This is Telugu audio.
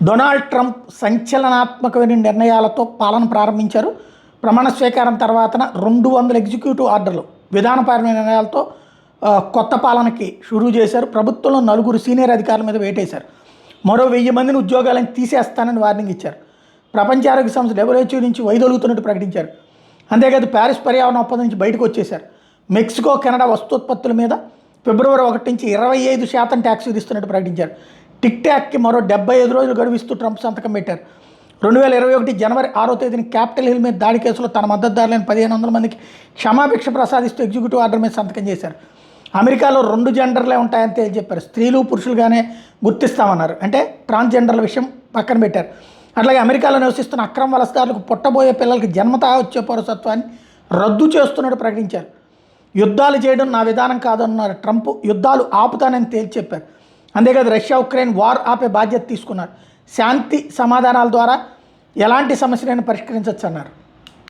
డొనాల్డ్ ట్రంప్ సంచలనాత్మకమైన నిర్ణయాలతో పాలన ప్రారంభించారు. ప్రమాణ స్వీకారం తర్వాతన 200 ఎగ్జిక్యూటివ్ ఆర్డర్లు విధానపరమైన నిర్ణయాలతో కొత్త పాలనకి షురూ చేశారు. ప్రభుత్వంలో 4 సీనియర్ అధికారుల మీద వేటేశారు. మరో 1000 మందిని ఉద్యోగాలను తీసేస్తానని వార్నింగ్ ఇచ్చారు. ప్రపంచ ఆరోగ్య సంస్థ WHO నుంచి వైదొలుగుతున్నట్టు ప్రకటించారు. అంతేకాదు ప్యారిస్ పర్యావరణ ఒప్పందం నుంచి బయటకు వచ్చేశారు. మెక్సికో, కెనడా వస్తోత్పత్తుల మీద ఫిబ్రవరి 1 నుంచి 25% ట్యాక్స్ విధిస్తున్నట్టు ప్రకటించారు. టిక్ టాక్కి మరో 75 రోజులు గడువిస్తూ ట్రంప్ సంతకం పెట్టారు. 2021 జనవరి 6వ తేదీన క్యాపిటల్ హిల్ మీద దాడి కేసులో తన మద్దతుదారులైన 1500 మందికి క్షమాభిక్ష ప్రసాదిస్తూ ఎగ్జిక్యూటివ్ ఆర్డర్ మీద సంతకం చేశారు. అమెరికాలో 2 జెండర్లే ఉంటాయని తేల్చి చెప్పారు. స్త్రీలు పురుషులుగానే గుర్తిస్తామన్నారు. అంటే ట్రాన్స్జెండర్ల విషయం పక్కన పెట్టారు. అట్లాగే అమెరికాలో నివసిస్తున్న అక్రమ వలసదారులకు పుట్టబోయే పిల్లలకి జన్మతా వచ్చే పౌరసత్వాన్ని రద్దు చేస్తున్నట్టు ప్రకటించారు. యుద్ధాలు చేయడం నా విధానం కాదన్నారు ట్రంప్. యుద్ధాలు ఆపుతానని తేల్చి చెప్పారు. అంతేకాదు రష్యా ఉక్రెయిన్ వార్ ఆపే బాధ్యత తీసుకున్నారు. శాంతి సమాధానాల ద్వారా ఎలాంటి సమస్యలైనా పరిష్కరించవచ్చు అన్నారు.